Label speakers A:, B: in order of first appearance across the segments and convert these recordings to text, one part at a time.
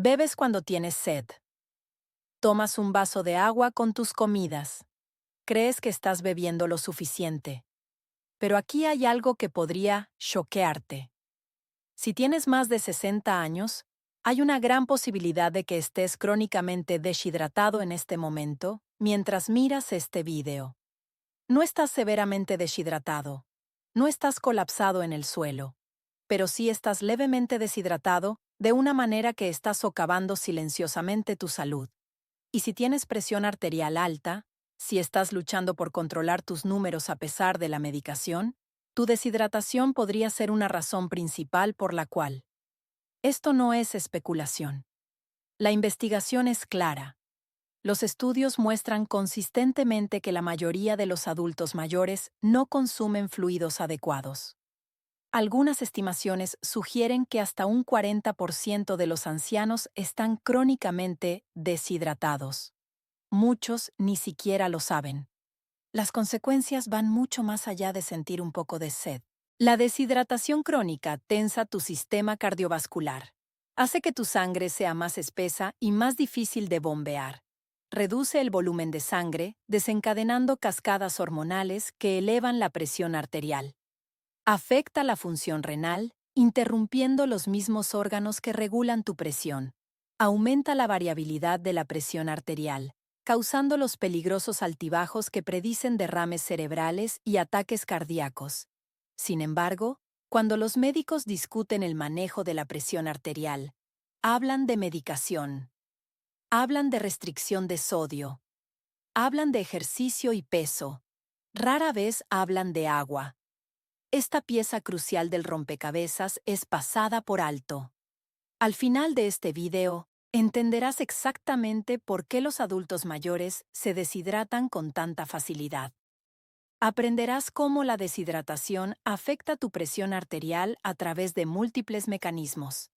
A: Bebes cuando tienes sed. Tomas un vaso de agua con tus comidas. Crees que estás bebiendo lo suficiente. Pero aquí hay algo que podría choquearte. Si tienes más de 60 años, hay una gran posibilidad de que estés crónicamente deshidratado en este momento mientras miras este video. No estás severamente deshidratado. No estás colapsado en el suelo. Pero sí estás levemente deshidratado de una manera que está socavando silenciosamente tu salud. Y si tienes presión arterial alta, si estás luchando por controlar tus números a pesar de la medicación, tu deshidratación podría ser una razón principal por la cual. Esto no es especulación. La investigación es clara. Los estudios muestran consistentemente que la mayoría de los adultos mayores no consumen fluidos adecuados. Algunas estimaciones sugieren que hasta un 40% de los ancianos están crónicamente deshidratados. Muchos ni siquiera lo saben. Las consecuencias van mucho más allá de sentir un poco de sed. La deshidratación crónica tensa tu sistema cardiovascular. Hace que tu sangre sea más espesa y más difícil de bombear. Reduce el volumen de sangre, desencadenando cascadas hormonales que elevan la presión arterial. Afecta la función renal, interrumpiendo los mismos órganos que regulan tu presión. Aumenta la variabilidad de la presión arterial, causando los peligrosos altibajos que predicen derrames cerebrales y ataques cardíacos. Sin embargo, cuando los médicos discuten el manejo de la presión arterial, hablan de medicación, hablan de restricción de sodio, hablan de ejercicio y peso. Rara vez hablan de agua. Esta pieza crucial del rompecabezas es pasada por alto. Al final de este video, entenderás exactamente por qué los adultos mayores se deshidratan con tanta facilidad. Aprenderás cómo la deshidratación afecta tu presión arterial a través de múltiples mecanismos.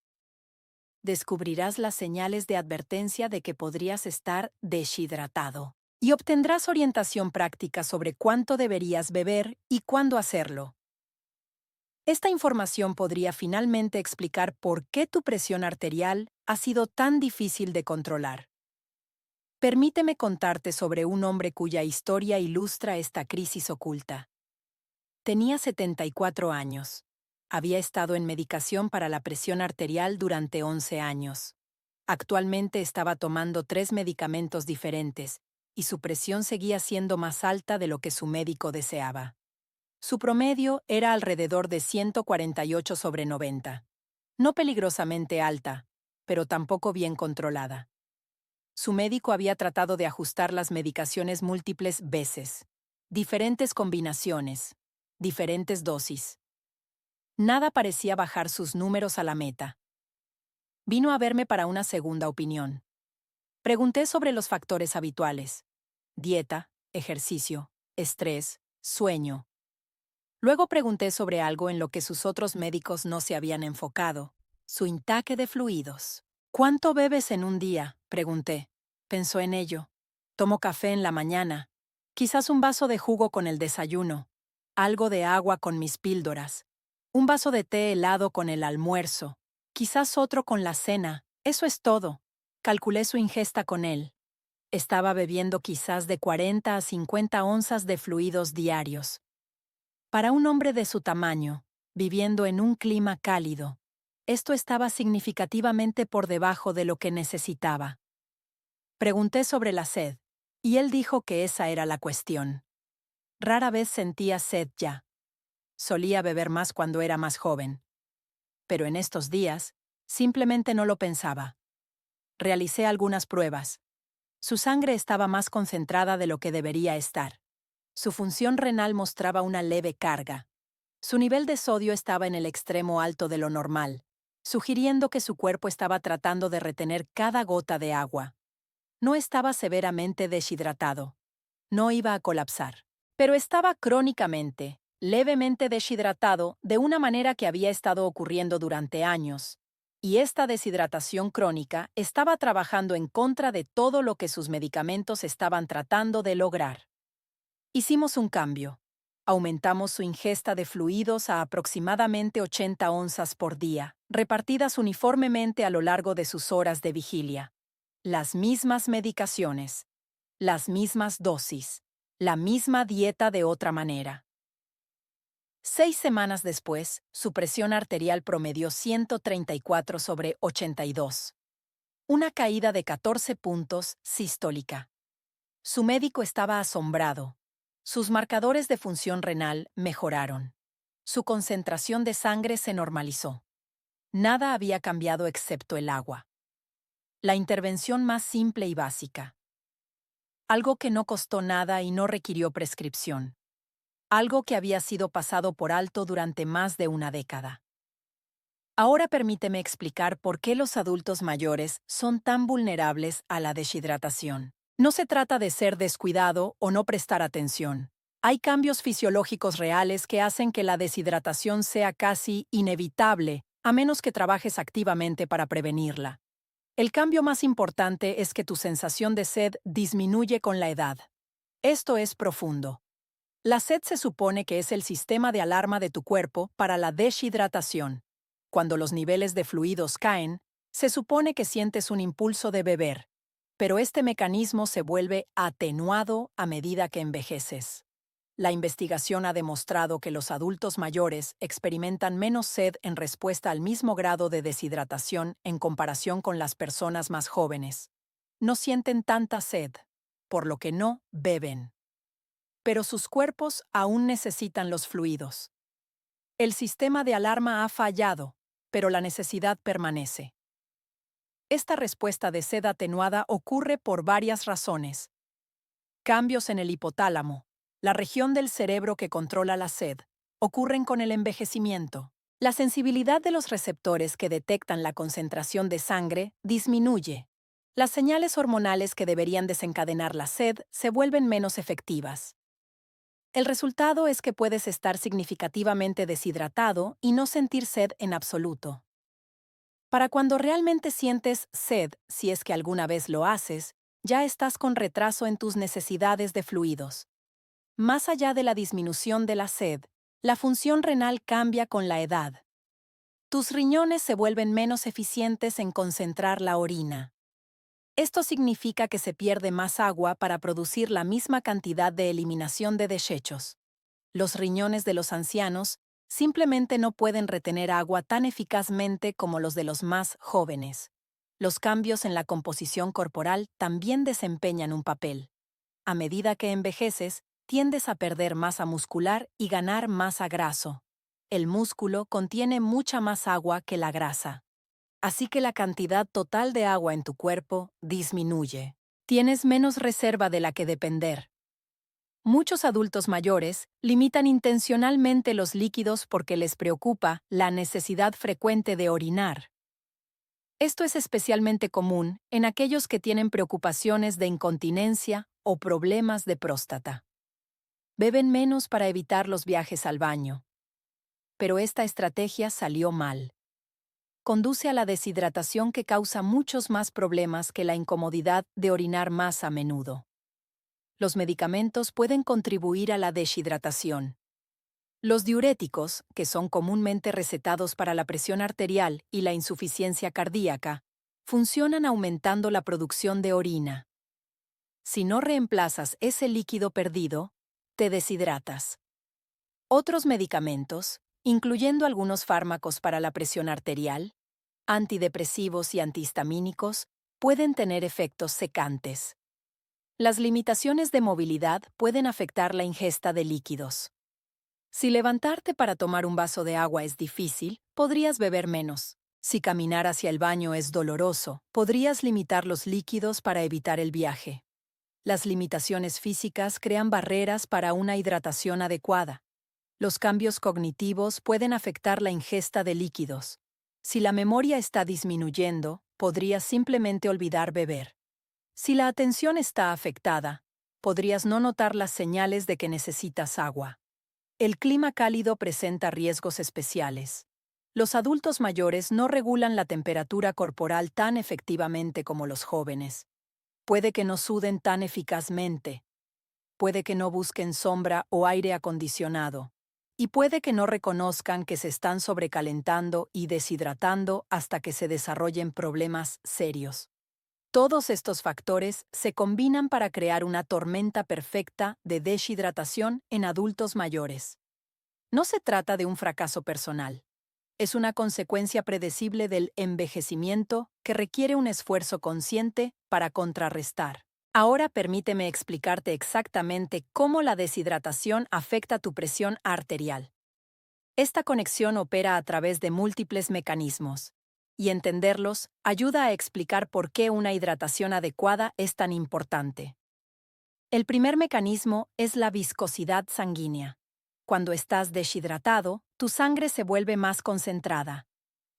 A: Descubrirás las señales de advertencia de que podrías estar deshidratado. Y obtendrás orientación práctica sobre cuánto deberías beber y cuándo hacerlo. Esta información podría finalmente explicar por qué tu presión arterial ha sido tan difícil de controlar. Permíteme contarte sobre un hombre cuya historia ilustra esta crisis oculta. Tenía 74 años. Había estado en medicación para la presión arterial durante 11 años. Actualmente estaba tomando 3 medicamentos diferentes, y su presión seguía siendo más alta de lo que su médico deseaba. Su promedio era alrededor de 148/90. No peligrosamente alta, pero tampoco bien controlada. Su médico había tratado de ajustar las medicaciones múltiples veces, diferentes combinaciones, diferentes dosis. Nada parecía bajar sus números a la meta. Vino a verme para una segunda opinión. Pregunté sobre los factores habituales: dieta, ejercicio, estrés, sueño. Luego pregunté sobre algo en lo que sus otros médicos no se habían enfocado: su intake de fluidos. ¿Cuánto bebes en un día?, pregunté. Pensó en ello. Tomo café en la mañana, quizás un vaso de jugo con el desayuno, algo de agua con mis píldoras, un vaso de té helado con el almuerzo, quizás otro con la cena. Eso es todo. Calculé su ingesta con él. Estaba bebiendo quizás de 40 a 50 onzas de fluidos diarios. Para un hombre de su tamaño, viviendo en un clima cálido, esto estaba significativamente por debajo de lo que necesitaba. Pregunté sobre la sed, y él dijo que esa era la cuestión. Rara vez sentía sed ya. Solía beber más cuando era más joven. Pero en estos días, simplemente no lo pensaba. Realicé algunas pruebas. Su sangre estaba más concentrada de lo que debería estar. Su función renal mostraba una leve carga. Su nivel de sodio estaba en el extremo alto de lo normal, sugiriendo que su cuerpo estaba tratando de retener cada gota de agua. No estaba severamente deshidratado. No iba a colapsar. Pero estaba crónicamente, levemente deshidratado de una manera que había estado ocurriendo durante años. Y esta deshidratación crónica estaba trabajando en contra de todo lo que sus medicamentos estaban tratando de lograr. Hicimos un cambio. Aumentamos su ingesta de fluidos a aproximadamente 80 onzas por día, repartidas uniformemente a lo largo de sus horas de vigilia. Las mismas medicaciones, las mismas dosis, la misma dieta de otra manera. 6 semanas después, su presión arterial promedió 134/82. Una caída de 14 puntos sistólica. Su médico estaba asombrado. Sus marcadores de función renal mejoraron. Su concentración de sangre se normalizó. Nada había cambiado excepto el agua. La intervención más simple y básica. Algo que no costó nada y no requirió prescripción. Algo que había sido pasado por alto durante más de una década. Ahora permíteme explicar por qué los adultos mayores son tan vulnerables a la deshidratación. No se trata de ser descuidado o no prestar atención. Hay cambios fisiológicos reales que hacen que la deshidratación sea casi inevitable, a menos que trabajes activamente para prevenirla. El cambio más importante es que tu sensación de sed disminuye con la edad. Esto es profundo. La sed se supone que es el sistema de alarma de tu cuerpo para la deshidratación. Cuando los niveles de fluidos caen, se supone que sientes un impulso de beber, pero este mecanismo se vuelve atenuado a medida que envejeces. La investigación ha demostrado que los adultos mayores experimentan menos sed en respuesta al mismo grado de deshidratación en comparación con las personas más jóvenes. No sienten tanta sed, por lo que no beben. Pero sus cuerpos aún necesitan los fluidos. El sistema de alarma ha fallado, pero la necesidad permanece. Esta respuesta de sed atenuada ocurre por varias razones. Cambios en el hipotálamo, la región del cerebro que controla la sed, ocurren con el envejecimiento. La sensibilidad de los receptores que detectan la concentración de sangre disminuye. Las señales hormonales que deberían desencadenar la sed se vuelven menos efectivas. El resultado es que puedes estar significativamente deshidratado y no sentir sed en absoluto. Para cuando realmente sientes sed, si es que alguna vez lo haces, ya estás con retraso en tus necesidades de fluidos. Más allá de la disminución de la sed, la función renal cambia con la edad. Tus riñones se vuelven menos eficientes en concentrar la orina. Esto significa que se pierde más agua para producir la misma cantidad de eliminación de desechos. Los riñones de los ancianos simplemente no pueden retener agua tan eficazmente como los de los más jóvenes. Los cambios en la composición corporal también desempeñan un papel. A medida que envejeces, tiendes a perder masa muscular y ganar masa graso. El músculo contiene mucha más agua que la grasa. Así que la cantidad total de agua en tu cuerpo disminuye. Tienes menos reserva de la que depender. Muchos adultos mayores limitan intencionalmente los líquidos porque les preocupa la necesidad frecuente de orinar. Esto es especialmente común en aquellos que tienen preocupaciones de incontinencia o problemas de próstata. Beben menos para evitar los viajes al baño. Pero esta estrategia salió mal. Conduce a la deshidratación que causa muchos más problemas que la incomodidad de orinar más a menudo. Los medicamentos pueden contribuir a la deshidratación. Los diuréticos, que son comúnmente recetados para la presión arterial y la insuficiencia cardíaca, funcionan aumentando la producción de orina. Si no reemplazas ese líquido perdido, te deshidratas. Otros medicamentos, incluyendo algunos fármacos para la presión arterial, antidepresivos y antihistamínicos, pueden tener efectos secantes. Las limitaciones de movilidad pueden afectar la ingesta de líquidos. Si levantarte para tomar un vaso de agua es difícil, podrías beber menos. Si caminar hacia el baño es doloroso, podrías limitar los líquidos para evitar el viaje. Las limitaciones físicas crean barreras para una hidratación adecuada. Los cambios cognitivos pueden afectar la ingesta de líquidos. Si la memoria está disminuyendo, podrías simplemente olvidar beber. Si la atención está afectada, podrías no notar las señales de que necesitas agua. El clima cálido presenta riesgos especiales. Los adultos mayores no regulan la temperatura corporal tan efectivamente como los jóvenes. Puede que no suden tan eficazmente. puede que no busquen sombra o aire acondicionado, y puede que no reconozcan que se están sobrecalentando y deshidratando hasta que se desarrollen problemas serios. Todos estos factores se combinan para crear una tormenta perfecta de deshidratación en adultos mayores. No se trata de un fracaso personal. Es una consecuencia predecible del envejecimiento que requiere un esfuerzo consciente para contrarrestar. Ahora permíteme explicarte exactamente cómo la deshidratación afecta tu presión arterial. Esta conexión opera a través de múltiples mecanismos, y entenderlos ayuda a explicar por qué una hidratación adecuada es tan importante. El primer mecanismo es la viscosidad sanguínea. Cuando estás deshidratado, tu sangre se vuelve más concentrada.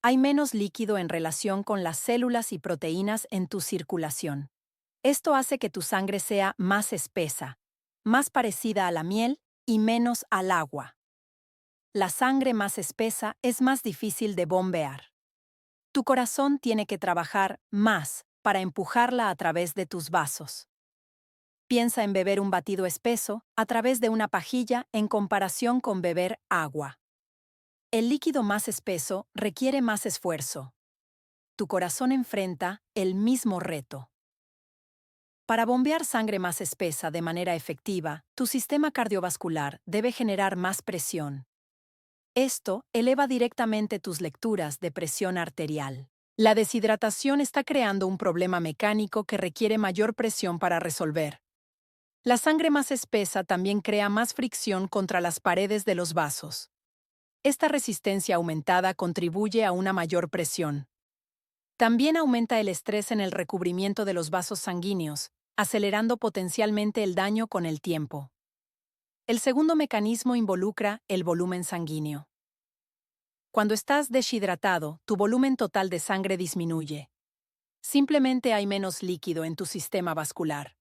A: Hay menos líquido en relación con las células y proteínas en tu circulación. Esto hace que tu sangre sea más espesa, más parecida a la miel y menos al agua. La sangre más espesa es más difícil de bombear. Tu corazón tiene que trabajar más para empujarla a través de tus vasos. Piensa en beber un batido espeso a través de una pajilla en comparación con beber agua. El líquido más espeso requiere más esfuerzo. Tu corazón enfrenta el mismo reto. Para bombear sangre más espesa de manera efectiva, tu sistema cardiovascular debe generar más presión. Esto eleva directamente tus lecturas de presión arterial. La deshidratación está creando un problema mecánico que requiere mayor presión para resolver. La sangre más espesa también crea más fricción contra las paredes de los vasos. Esta resistencia aumentada contribuye a una mayor presión. También aumenta el estrés en el recubrimiento de los vasos sanguíneos, acelerando potencialmente el daño con el tiempo. El segundo mecanismo involucra el volumen sanguíneo. Cuando estás deshidratado, tu volumen total de sangre disminuye. Simplemente hay menos líquido en tu sistema vascular.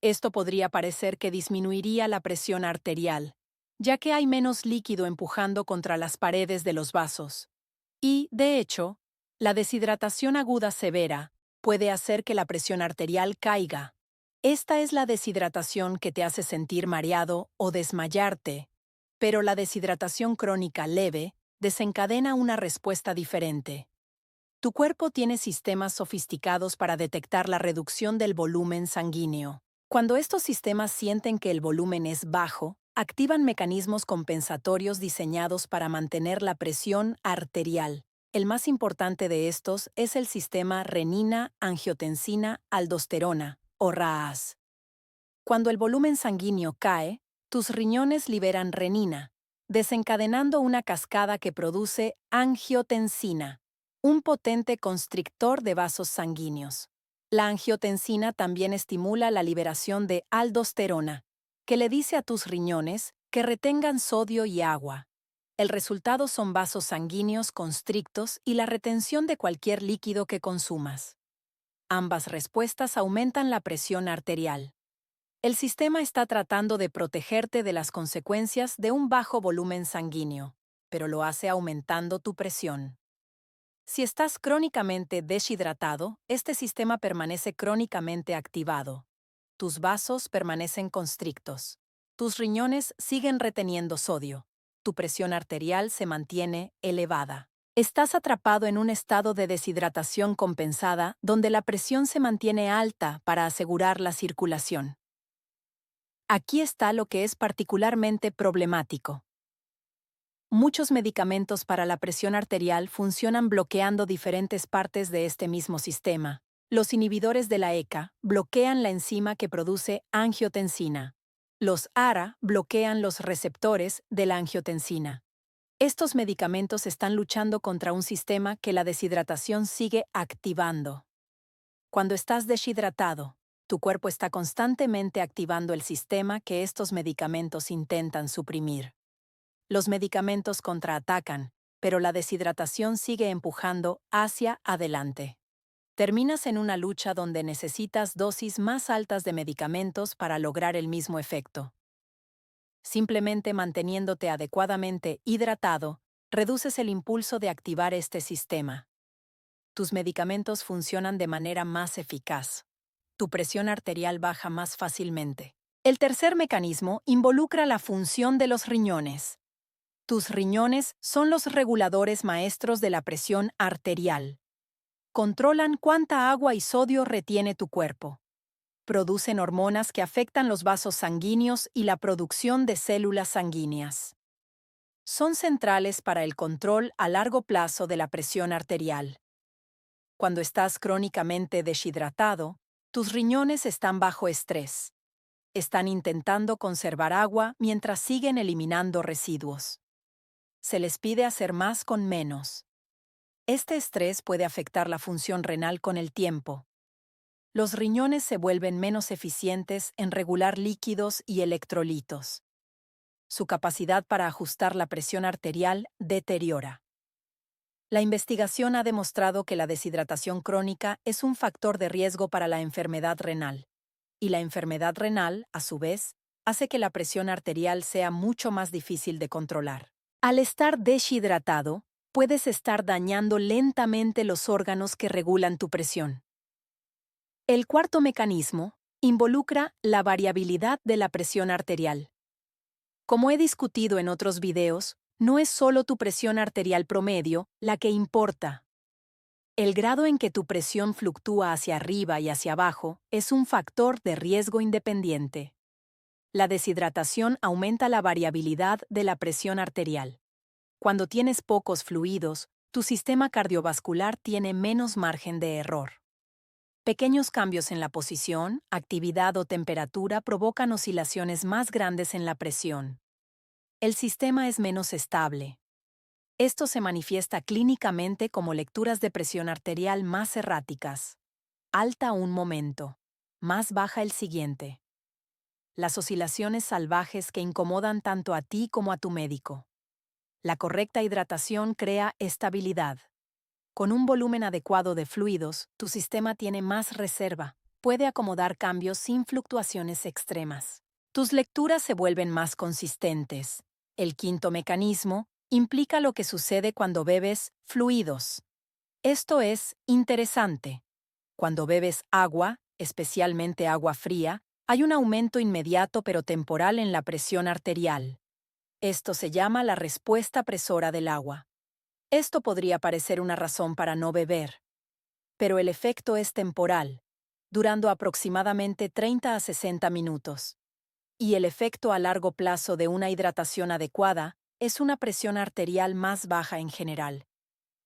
A: Esto podría parecer que disminuiría la presión arterial, ya que hay menos líquido empujando contra las paredes de los vasos. Y, de hecho, la deshidratación aguda severa puede hacer que la presión arterial caiga. Esta es la deshidratación que te hace sentir mareado o desmayarte, pero la deshidratación crónica leve desencadena una respuesta diferente. Tu cuerpo tiene sistemas sofisticados para detectar la reducción del volumen sanguíneo. Cuando estos sistemas sienten que el volumen es bajo, activan mecanismos compensatorios diseñados para mantener la presión arterial. El más importante de estos es el sistema renina-angiotensina-aldosterona, o RAAS. Cuando el volumen sanguíneo cae, tus riñones liberan renina, desencadenando una cascada que produce angiotensina, un potente constrictor de vasos sanguíneos. La angiotensina también estimula la liberación de aldosterona, que le dice a tus riñones que retengan sodio y agua. El resultado son vasos sanguíneos constrictos y la retención de cualquier líquido que consumas. Ambas respuestas aumentan la presión arterial. El sistema está tratando de protegerte de las consecuencias de un bajo volumen sanguíneo, pero lo hace aumentando tu presión. Si estás crónicamente deshidratado, este sistema permanece crónicamente activado. Tus vasos permanecen constrictos. Tus riñones siguen reteniendo sodio. Tu presión arterial se mantiene elevada. Estás atrapado en un estado de deshidratación compensada donde la presión se mantiene alta para asegurar la circulación. Aquí está lo que es particularmente problemático. Muchos medicamentos para la presión arterial funcionan bloqueando diferentes partes de este mismo sistema. Los inhibidores de la ECA bloquean la enzima que produce angiotensina. Los ARA bloquean los receptores de la angiotensina. Estos medicamentos están luchando contra un sistema que la deshidratación sigue activando. Cuando estás deshidratado, tu cuerpo está constantemente activando el sistema que estos medicamentos intentan suprimir. Los medicamentos contraatacan, pero la deshidratación sigue empujando hacia adelante. Terminas en una lucha donde necesitas dosis más altas de medicamentos para lograr el mismo efecto. Simplemente manteniéndote adecuadamente hidratado, reduces el impulso de activar este sistema. Tus medicamentos funcionan de manera más eficaz. Tu presión arterial baja más fácilmente. El tercer mecanismo involucra la función de los riñones. Tus riñones son los reguladores maestros de la presión arterial. Controlan cuánta agua y sodio retiene tu cuerpo. Producen hormonas que afectan los vasos sanguíneos y la producción de células sanguíneas. Son centrales para el control a largo plazo de la presión arterial. Cuando estás crónicamente deshidratado, tus riñones están bajo estrés. Están intentando conservar agua mientras siguen eliminando residuos. Se les pide hacer más con menos. Este estrés puede afectar la función renal con el tiempo. Los riñones se vuelven menos eficientes en regular líquidos y electrolitos. Su capacidad para ajustar la presión arterial deteriora. La investigación ha demostrado que la deshidratación crónica es un factor de riesgo para la enfermedad renal. Y la enfermedad renal, a su vez, hace que la presión arterial sea mucho más difícil de controlar. Al estar deshidratado, puedes estar dañando lentamente los órganos que regulan tu presión. El cuarto mecanismo involucra la variabilidad de la presión arterial. Como he discutido en otros videos, no es solo tu presión arterial promedio la que importa. El grado en que tu presión fluctúa hacia arriba y hacia abajo es un factor de riesgo independiente. La deshidratación aumenta la variabilidad de la presión arterial. Cuando tienes pocos fluidos, tu sistema cardiovascular tiene menos margen de error. Pequeños cambios en la posición, actividad o temperatura provocan oscilaciones más grandes en la presión. El sistema es menos estable. Esto se manifiesta clínicamente como lecturas de presión arterial más erráticas. Alta un momento, más baja el siguiente. Las oscilaciones salvajes que incomodan tanto a ti como a tu médico. La correcta hidratación crea estabilidad. Con un volumen adecuado de fluidos, tu sistema tiene más reserva, puede acomodar cambios sin fluctuaciones extremas. Tus lecturas se vuelven más consistentes. El quinto mecanismo implica lo que sucede cuando bebes fluidos. Esto es interesante. Cuando bebes agua, especialmente agua fría, hay un aumento inmediato pero temporal en la presión arterial. Esto se llama la respuesta presora del agua. Esto podría parecer una razón para no beber, pero el efecto es temporal, durando aproximadamente 30 a 60 minutos. Y el efecto a largo plazo de una hidratación adecuada es una presión arterial más baja en general.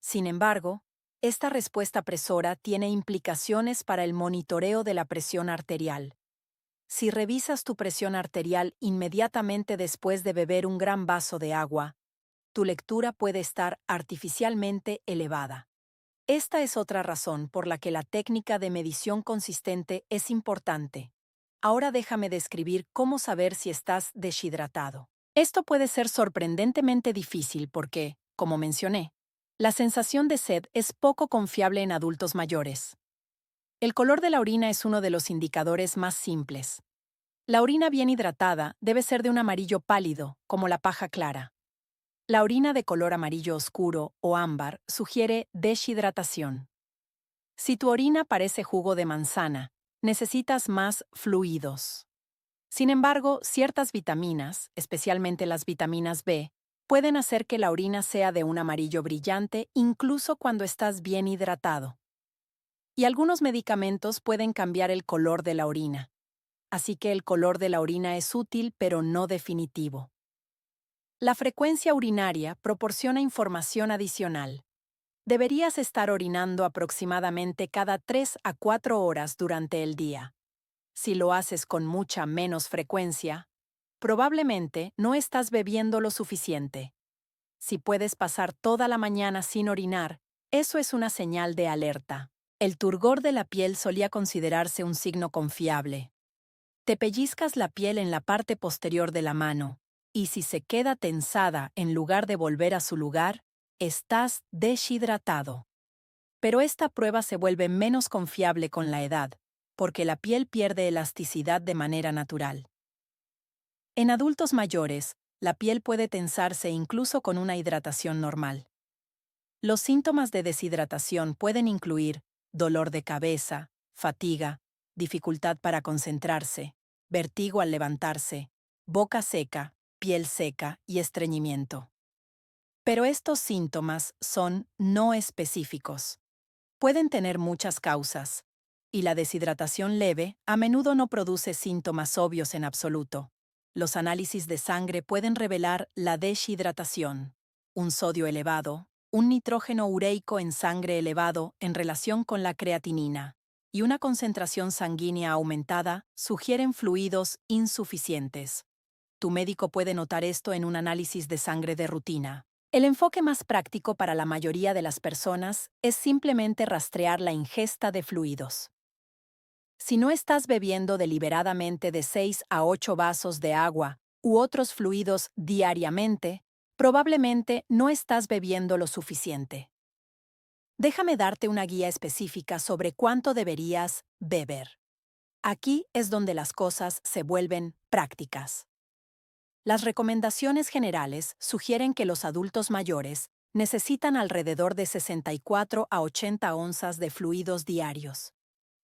A: Sin embargo, esta respuesta presora tiene implicaciones para el monitoreo de la presión arterial. Si revisas tu presión arterial inmediatamente después de beber un gran vaso de agua, tu lectura puede estar artificialmente elevada. Esta es otra razón por la que la técnica de medición consistente es importante. Ahora déjame describir cómo saber si estás deshidratado. Esto puede ser sorprendentemente difícil porque, como mencioné, la sensación de sed es poco confiable en adultos mayores. El color de la orina es uno de los indicadores más simples. La orina bien hidratada debe ser de un amarillo pálido, como la paja clara. La orina de color amarillo oscuro o ámbar sugiere deshidratación. Si tu orina parece jugo de manzana, necesitas más fluidos. Sin embargo, ciertas vitaminas, especialmente las vitaminas B, pueden hacer que la orina sea de un amarillo brillante incluso cuando estás bien hidratado. Y algunos medicamentos pueden cambiar el color de la orina. Así que el color de la orina es útil pero no definitivo. La frecuencia urinaria proporciona información adicional. Deberías estar orinando aproximadamente cada 3 a 4 horas durante el día. Si lo haces con mucha menos frecuencia, probablemente no estás bebiendo lo suficiente. Si puedes pasar toda la mañana sin orinar, eso es una señal de alerta. El turgor de la piel solía considerarse un signo confiable. Te pellizcas la piel en la parte posterior de la mano, y si se queda tensada en lugar de volver a su lugar, estás deshidratado. Pero esta prueba se vuelve menos confiable con la edad, porque la piel pierde elasticidad de manera natural. En adultos mayores, la piel puede tensarse incluso con una hidratación normal. Los síntomas de deshidratación pueden incluir dolor de cabeza, fatiga, dificultad para concentrarse, vertigo al levantarse, boca seca, piel seca y estreñimiento. Pero estos síntomas son no específicos. Pueden tener muchas causas, y la deshidratación leve a menudo no produce síntomas obvios en absoluto. Los análisis de sangre pueden revelar la deshidratación, un sodio elevado, un nitrógeno ureico en sangre elevado en relación con la creatinina, y una concentración sanguínea aumentada sugieren fluidos insuficientes. Tu médico puede notar esto en un análisis de sangre de rutina. El enfoque más práctico para la mayoría de las personas es simplemente rastrear la ingesta de fluidos. Si no estás bebiendo deliberadamente de 6 a 8 vasos de agua u otros fluidos diariamente, probablemente no estás bebiendo lo suficiente. Déjame darte una guía específica sobre cuánto deberías beber. Aquí es donde las cosas se vuelven prácticas. Las recomendaciones generales sugieren que los adultos mayores necesitan alrededor de 64 a 80 onzas de fluidos diarios.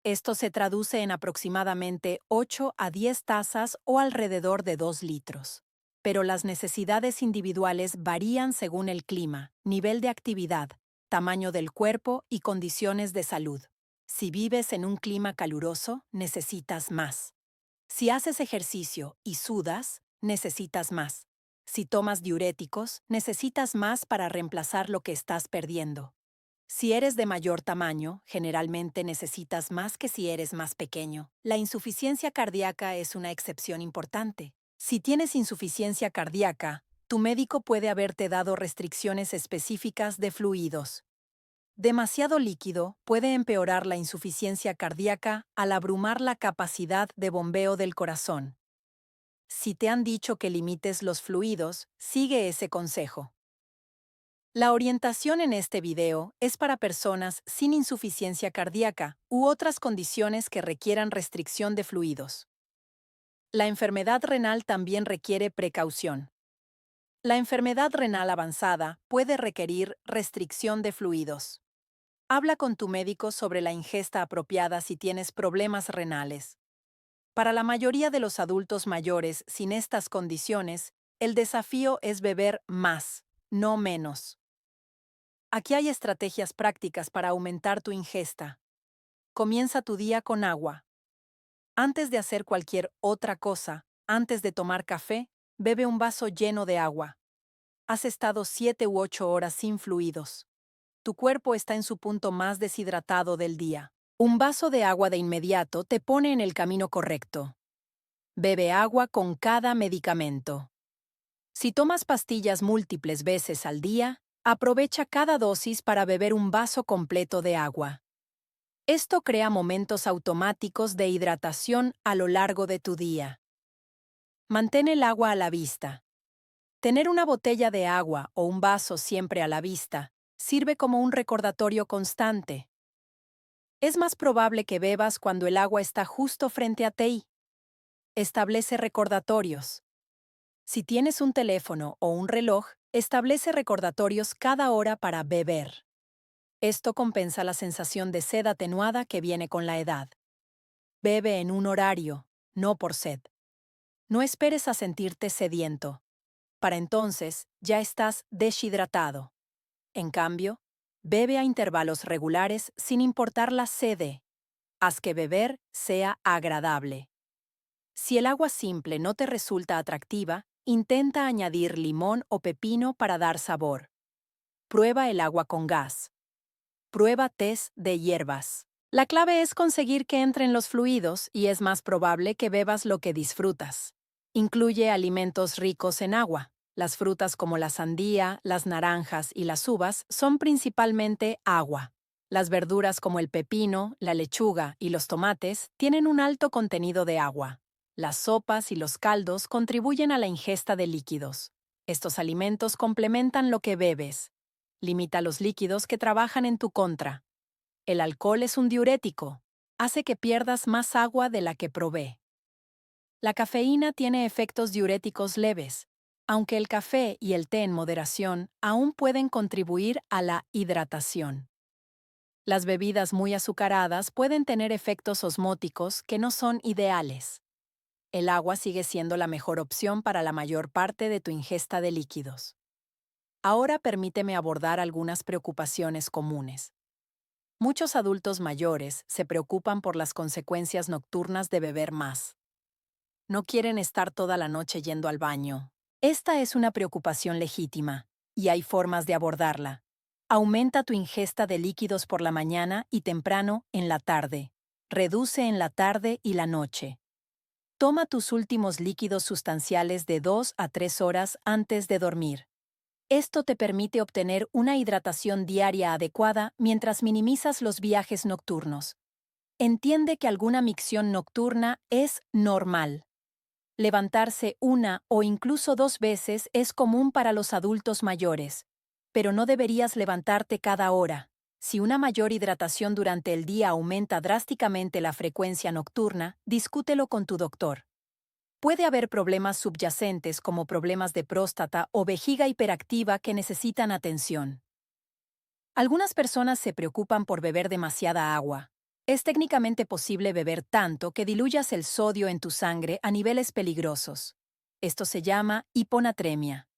A: Esto se traduce en aproximadamente 8 a 10 tazas o alrededor de 2 litros. Pero las necesidades individuales varían según el clima, nivel de actividad, tamaño del cuerpo y condiciones de salud. Si vives en un clima caluroso, necesitas más. Si haces ejercicio y sudas, necesitas más. Si tomas diuréticos, necesitas más para reemplazar lo que estás perdiendo. Si eres de mayor tamaño, generalmente necesitas más que si eres más pequeño. La insuficiencia cardíaca es una excepción importante. Si tienes insuficiencia cardíaca, tu médico puede haberte dado restricciones específicas de fluidos. Demasiado líquido puede empeorar la insuficiencia cardíaca al abrumar la capacidad de bombeo del corazón. Si te han dicho que limites los fluidos, sigue ese consejo. La orientación en este video es para personas sin insuficiencia cardíaca u otras condiciones que requieran restricción de fluidos. La enfermedad renal también requiere precaución. La enfermedad renal avanzada puede requerir restricción de fluidos. Habla con tu médico sobre la ingesta apropiada si tienes problemas renales. Para la mayoría de los adultos mayores sin estas condiciones, el desafío es beber más, no menos. Aquí hay estrategias prácticas para aumentar tu ingesta. Comienza tu día con agua. Antes de hacer cualquier otra cosa, antes de tomar café, bebe un vaso lleno de agua. Has estado 7 u 8 horas sin fluidos. Tu cuerpo está en su punto más deshidratado del día. Un vaso de agua de inmediato te pone en el camino correcto. Bebe agua con cada medicamento. Si tomas pastillas múltiples veces al día, aprovecha cada dosis para beber un vaso completo de agua. Esto crea momentos automáticos de hidratación a lo largo de tu día. Mantén el agua a la vista. Tener una botella de agua o un vaso siempre a la vista sirve como un recordatorio constante. Es más probable que bebas cuando el agua está justo frente a ti. Establece recordatorios. Si tienes un teléfono o un reloj, establece recordatorios cada hora para beber. Esto compensa la sensación de sed atenuada que viene con la edad. Bebe en un horario, no por sed. No esperes a sentirte sediento. Para entonces, ya estás deshidratado. En cambio, bebe a intervalos regulares sin importar la sed. Haz que beber sea agradable. Si el agua simple no te resulta atractiva, intenta añadir limón o pepino para dar sabor. Prueba el agua con gas. Prueba tés de hierbas. La clave es conseguir que entren los fluidos y es más probable que bebas lo que disfrutas. Incluye alimentos ricos en agua. Las frutas como la sandía, las naranjas y las uvas son principalmente agua. Las verduras como el pepino, la lechuga y los tomates tienen un alto contenido de agua. Las sopas y los caldos contribuyen a la ingesta de líquidos. Estos alimentos complementan lo que bebes. Limita los líquidos que trabajan en tu contra. El alcohol es un diurético. Hace que pierdas más agua de la que provee. La cafeína tiene efectos diuréticos leves, aunque el café y el té en moderación aún pueden contribuir a la hidratación. Las bebidas muy azucaradas pueden tener efectos osmóticos que no son ideales. El agua sigue siendo la mejor opción para la mayor parte de tu ingesta de líquidos. Ahora permíteme abordar algunas preocupaciones comunes. Muchos adultos mayores se preocupan por las consecuencias nocturnas de beber más. No quieren estar toda la noche yendo al baño. Esta es una preocupación legítima, y hay formas de abordarla. Aumenta tu ingesta de líquidos por la mañana y temprano en la tarde. Reduce en la tarde y la noche. Toma tus últimos líquidos sustanciales de 2 a 3 horas antes de dormir. Esto te permite obtener una hidratación diaria adecuada mientras minimizas los viajes nocturnos. Entiende que alguna micción nocturna es normal. Levantarse una o incluso 2 veces es común para los adultos mayores, pero no deberías levantarte cada hora. Si una mayor hidratación durante el día aumenta drásticamente la frecuencia nocturna, discútelo con tu doctor. Puede haber problemas subyacentes como problemas de próstata o vejiga hiperactiva que necesitan atención. Algunas personas se preocupan por beber demasiada agua. Es técnicamente posible beber tanto que diluyas el sodio en tu sangre a niveles peligrosos. Esto se llama hiponatremia.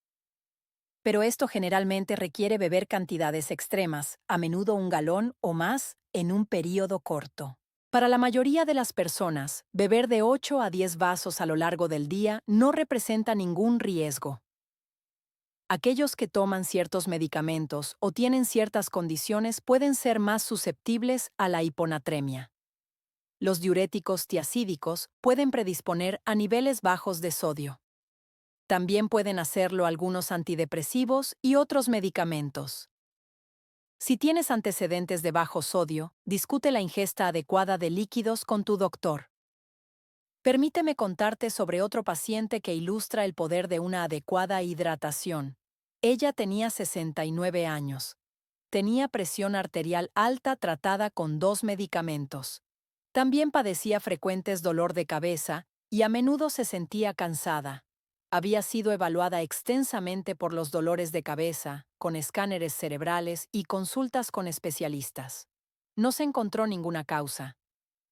A: Pero esto generalmente requiere beber cantidades extremas, a menudo 1 galón o más, en un período corto. Para la mayoría de las personas, beber de 8 a 10 vasos a lo largo del día no representa ningún riesgo. Aquellos que toman ciertos medicamentos o tienen ciertas condiciones pueden ser más susceptibles a la hiponatremia. Los diuréticos tiacídicos pueden predisponer a niveles bajos de sodio. También pueden hacerlo algunos antidepresivos y otros medicamentos. Si tienes antecedentes de bajo sodio, discute la ingesta adecuada de líquidos con tu doctor. Permíteme contarte sobre otro paciente que ilustra el poder de una adecuada hidratación. Ella tenía 69 años. Tenía presión arterial alta tratada con 2 medicamentos. También padecía frecuentes dolor de cabeza y a menudo se sentía cansada. Había sido evaluada extensamente por los dolores de cabeza, con escáneres cerebrales y consultas con especialistas. No se encontró ninguna causa.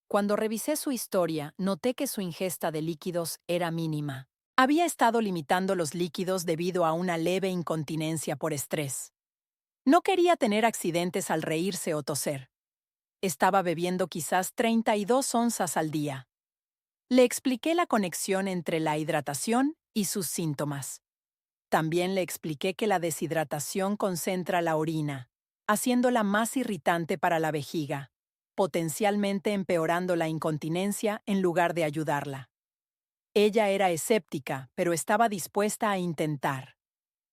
A: Cuando revisé su historia, noté que su ingesta de líquidos era mínima. Había estado limitando los líquidos debido a una leve incontinencia por estrés. No quería tener accidentes al reírse o toser. Estaba bebiendo quizás 32 onzas al día. Le expliqué la conexión entre la hidratación y sus síntomas. También le expliqué que la deshidratación concentra la orina, haciéndola más irritante para la vejiga, potencialmente empeorando la incontinencia en lugar de ayudarla. Ella era escéptica, pero estaba dispuesta a intentar.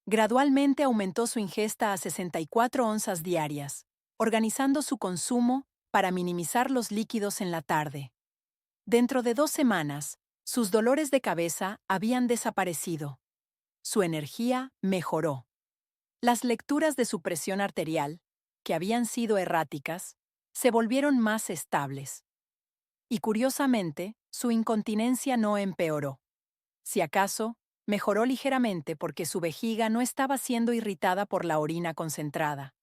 A: Gradualmente aumentó su ingesta a 64 onzas diarias, organizando su consumo para minimizar los líquidos en la tarde. Dentro de 2 semanas, sus dolores de cabeza habían desaparecido. Su energía mejoró. Las lecturas de su presión arterial, que habían sido erráticas, se volvieron más estables. Y curiosamente, su incontinencia no empeoró. Si acaso, mejoró ligeramente porque su vejiga no estaba siendo irritada por la orina concentrada.